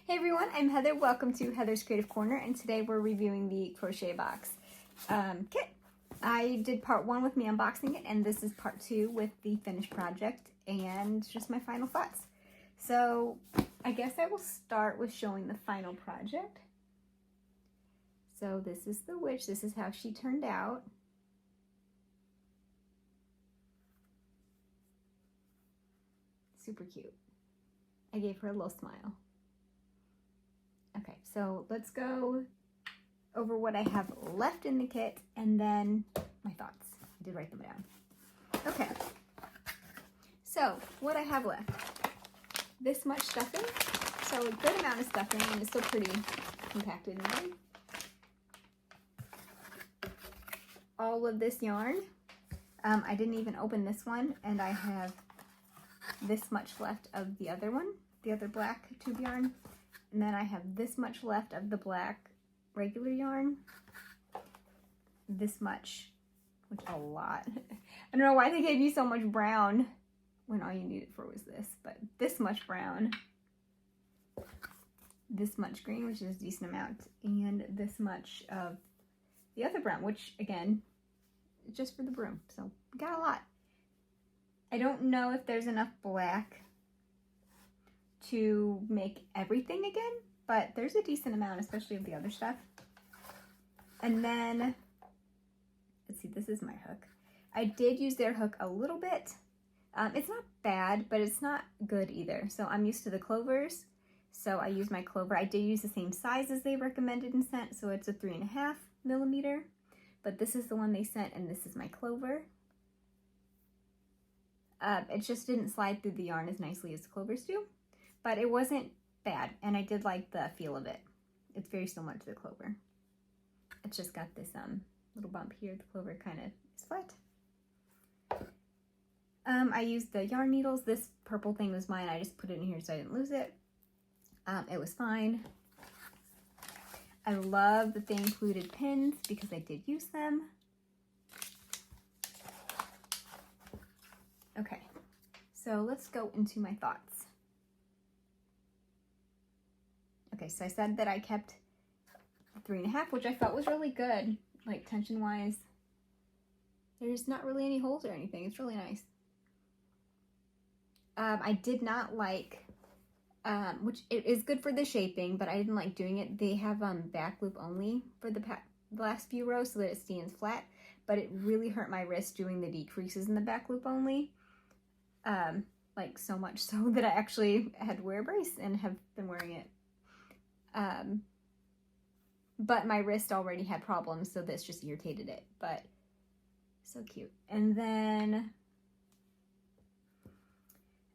Hey everyone, I'm Heather. Welcome to Heather's Creative Corner, and today we're reviewing the Crochet Box kit. I did part 1 with me unboxing it, and this is part 2 with the finished project and just my final thoughts. So I guess I will start with showing the final project. So this is the witch. This is how she turned out. Super cute. I gave her a little smile. Okay, so let's go over what I have left in the kit and then my thoughts. I did write them down. Okay, so what I have left. This much stuffing, so a good amount of stuffing, and it's still pretty compacted in there. All of this yarn. I didn't even open this one, and I have this much left of the other one, the other black tube yarn. And then I have this much left of the black regular yarn. This much, which is a lot. I don't know why they gave you so much brown when all you needed for was this, but this much brown, this much green, which is a decent amount, and this much of the other brown, which again, just for the broom. So we got a lot. I don't know if there's enough black to make everything again, but there's a decent amount, especially of the other stuff. And then, let's see, this is my hook. I did use their hook a little bit. It's not bad, but it's not good either. So I'm used to the clovers, so I use my clover. I did use the same size as they recommended and sent, so it's a 3.5 millimeter, but this is the one they sent, and this is my clover. It just didn't slide through the yarn as nicely as the clovers do. But it wasn't bad, and I did like the feel of it. It's very similar to the clover. It's just got this little bump here. The clover kind of is flat. I used the yarn needles. This purple thing was mine. I just put it in here so I didn't lose it. It was fine. I love that they included pins because I did use them. Okay, so let's go into my thoughts. Okay, so I said that I kept 3.5, which I felt was really good, like tension-wise. There's not really any holes or anything. It's really nice. I did not like, which it is good for the shaping, but I didn't like doing it. They have back loop only for the last few rows so that it stands flat, but it really hurt my wrist doing the decreases in the back loop only. Like so much so that I actually had to wear a brace and have been wearing it. But my wrist already had problems, so this just irritated it, but so cute. And then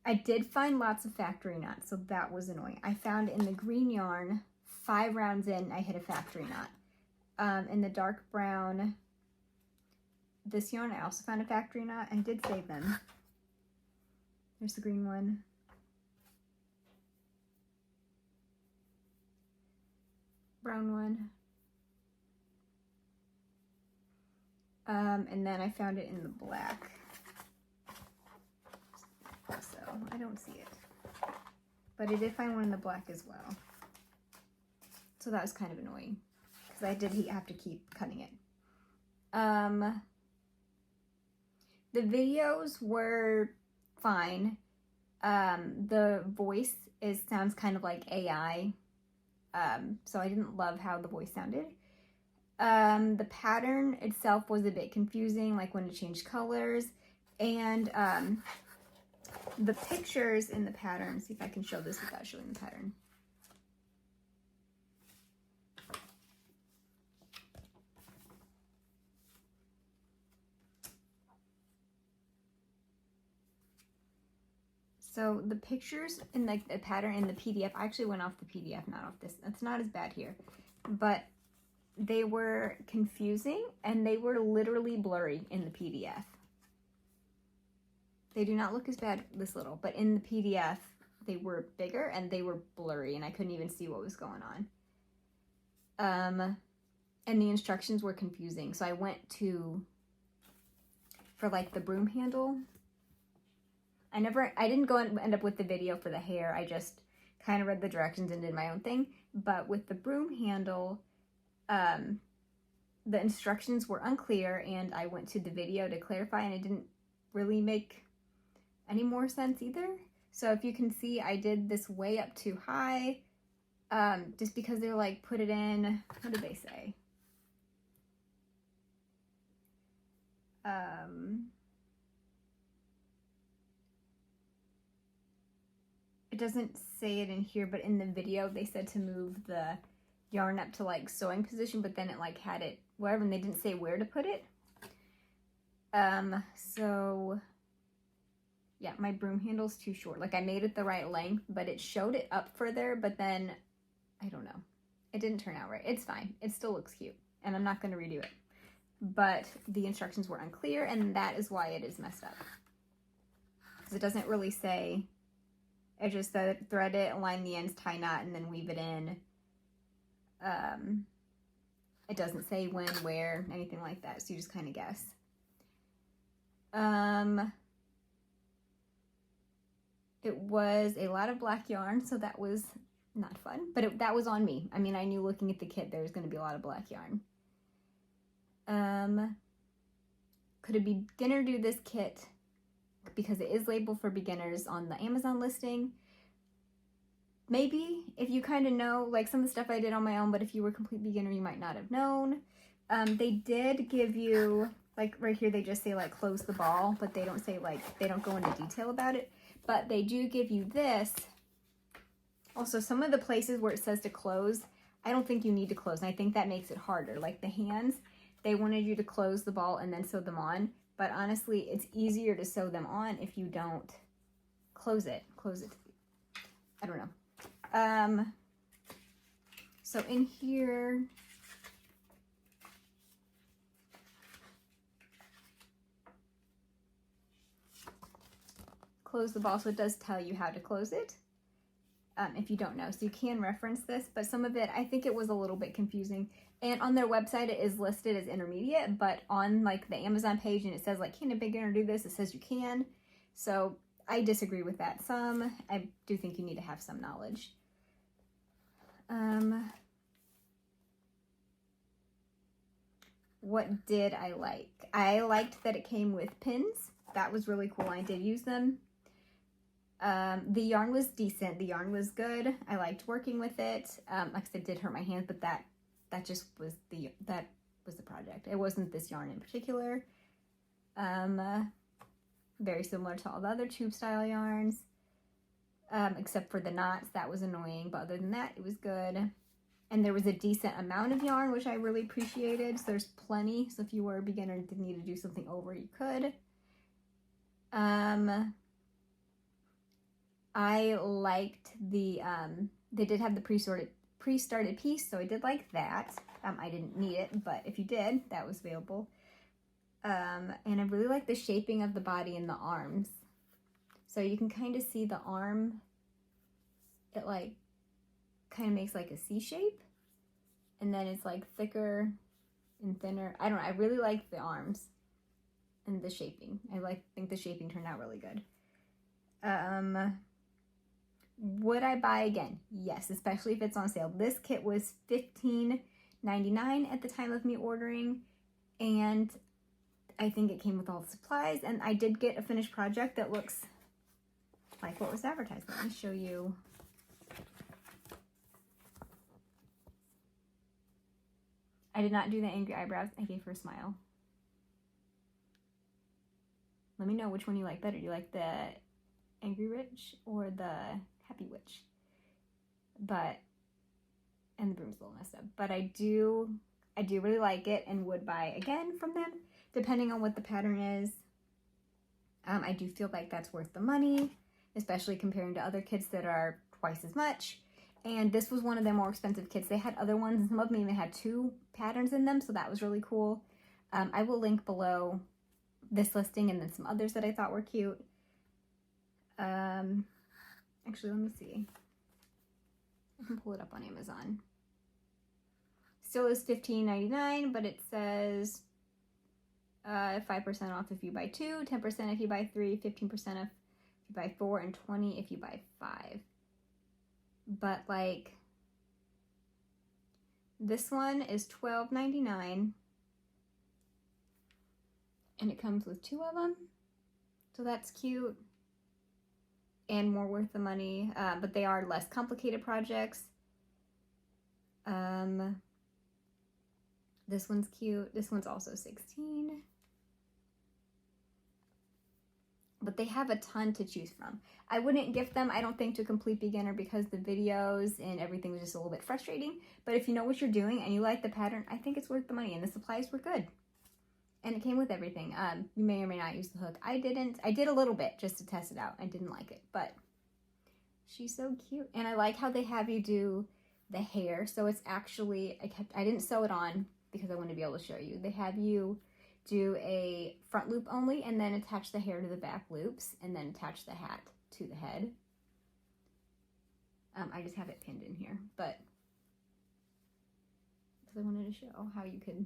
I did find lots of factory knots, so that was annoying. I found in the green yarn, 5 rounds in, I hit a factory knot. In the dark brown, this yarn, I also found a factory knot and did save them. There's the green one. Brown one. And then I found it in the black. So I don't see it. But I did find one in the black as well. So that was kind of annoying because I did have to keep cutting it. The videos were fine. The voice sounds kind of like AI. So I didn't love how the voice sounded. The pattern itself was a bit confusing, like when it changed colors, and the pictures in the pattern, see if I can show this without showing the pattern. So the pictures in the pattern in the PDF, I actually went off the PDF, not off this. It's not as bad here, but they were confusing and they were literally blurry in the PDF. They do not look as bad this little, but in the PDF, they were bigger and they were blurry and I couldn't even see what was going on. And the instructions were confusing. So I went for like the broom handle. I didn't go and end up with the video for the hair. I just kind of read the directions and did my own thing. But with the broom handle, the instructions were unclear, and I went to the video to clarify, and it didn't really make any more sense either. So if you can see, I did this way up too high, just because they're like, put it in, what did they say? It doesn't say it in here, but in the video they said to move the yarn up to like sewing position, but then it like had it wherever, and they didn't say where to put it. So yeah, my broom handle's too short. Like I made it the right length, but it showed it up further, but then I don't know. It didn't turn out right. It's fine. It still looks cute, and I'm not going to redo it. But the instructions were unclear, and that is why it is messed up. Because it doesn't really say, it just said thread it, align the ends, tie knot, and then weave it in. It doesn't say when, where, anything like that, so you just kind of guess. It was a lot of black yarn, so that was not fun, but that was on me. I mean, I knew looking at the kit there was going to be a lot of black yarn. Could a beginner do this kit? Because it is labeled for beginners on the Amazon listing. Maybe, if you kind of know, like some of the stuff I did on my own, but if you were a complete beginner, you might not have known. They did give you, like right here, they just say like close the ball, but they don't say like, they don't go into detail about it. But they do give you this. Also, some of the places where it says to close, I don't think you need to close, and I think that makes it harder. Like the hands, they wanted you to close the ball and then sew them on, but honestly, it's easier to sew them on if you don't close it. I don't know. So in here, close the ball, so it does tell you how to close it. If you don't know, so you can reference this, but some of it, I think it was a little bit confusing. And on their website, it is listed as intermediate, but on like the Amazon page, and it says like, can a beginner do this? It says you can. So I disagree with that some. I do think you need to have some knowledge. What did I like? I liked that it came with pins. That was really cool. I did use them. The yarn was decent. The yarn was good. I liked working with it. Like I said, it did hurt my hands, but that just was the project. It wasn't this yarn in particular. Very similar to all the other tube style yarns, except for the knots. That was annoying, but other than that, it was good. And there was a decent amount of yarn, which I really appreciated. So there's plenty. So if you were a beginner and didn't need to do something over, you could. I liked the, they did have the pre-started piece, so I did like that. I didn't need it, but if you did, that was available. And I really like the shaping of the body and the arms. So you can kind of see the arm, it like kind of makes like a C shape, and then it's like thicker and thinner. I don't know, I really like the arms and the shaping. I think the shaping turned out really good. Would I buy again? Yes, especially if it's on sale. This kit was $15.99 at the time of me ordering, and I think it came with all the supplies, and I did get a finished project that looks like what was advertised. Let me show you. I did not do the angry eyebrows. I gave her a smile. Let me know which one you like better. Do you like the angry witch or the happy witch? And the broom's a little messed up, but I do really like it and would buy again from them, depending on what the pattern is. I do feel like that's worth the money, especially comparing to other kits that are twice as much. And this was one of their more expensive kits. They had other ones, and some of them even had 2 patterns in them, so that was really cool. I will link below this listing and then some others that I thought were cute. Actually, let me see. I can pull it up on Amazon. Still is $15.99, but it says 5% off if you buy 2, 10% if you buy 3, 15% if you buy 4, and 20 if you buy 5. but like this one is $12.99 and it comes with 2 of them, so that's cute and more worth the money, but they are less complicated projects. This one's cute. This one's also 16. But they have a ton to choose from. I wouldn't gift them, I don't think, to a complete beginner because the videos and everything was just a little bit frustrating. But if you know what you're doing and you like the pattern, I think it's worth the money, and the supplies were good. And it came with everything. You may or may not use the hook. I didn't. I did a little bit just to test it out. I didn't like it, but she's so cute. And I like how they have you do the hair. So it's actually, I didn't sew it on because I wanted to be able to show you. They have you do a front loop only and then attach the hair to the back loops and then attach the hat to the head. I just have it pinned in here, but because I wanted to show how you could,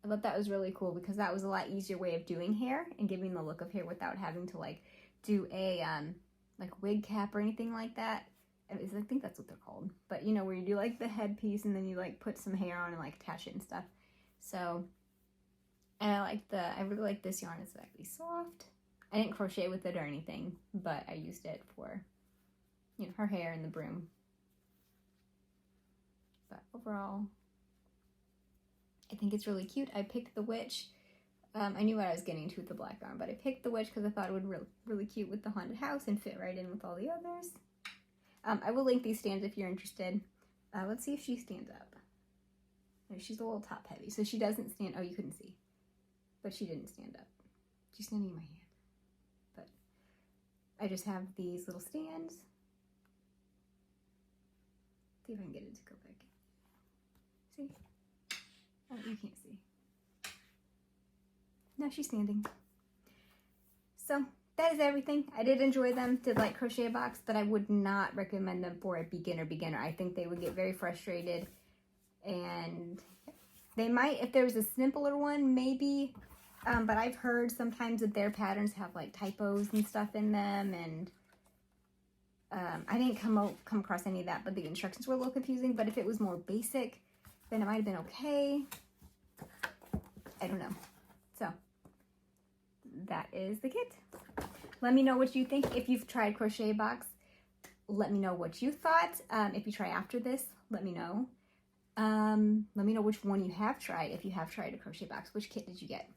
I thought that was really cool because that was a lot easier way of doing hair and giving the look of hair without having to like do a like wig cap or anything like that. I think that's what they're called, but you know, where you do like the headpiece and then you like put some hair on and like attach it and stuff. So, and I really like this yarn. It's actually soft. I didn't crochet with it or anything, but I used it for, you know, her hair and the broom. But overall, I think it's really cute. I picked the witch. I knew what I was getting to with the black yarn, but I picked the witch because I thought it would really cute with the haunted house and fit right in with all the others. I will link these stands if you're interested. Let's see if she stands up. No, she's a little top heavy, so she doesn't stand. Oh, you couldn't see, but she didn't stand up. She's standing in my hand. But I just have these little stands. See if I can get it to go back. See? Oh, you can't see. Now she's standing. So that is everything. I did enjoy them, did like Crochet Box, but I would not recommend them for a beginner. I think they would get very frustrated, and they might, if there was a simpler one, maybe, but I've heard sometimes that their patterns have like typos and stuff in them, and I didn't come across any of that, but the instructions were a little confusing. But if it was more basic, then it might have been okay. I don't know. So that is the kit. Let me know what you think. If you've tried Crochet Box, let me know what you thought. If you try after this, let me know. Let me know which one you have tried. If you have tried a Crochet Box, which kit did you get?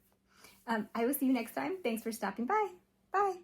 I will see you next time. Thanks for stopping by. Bye.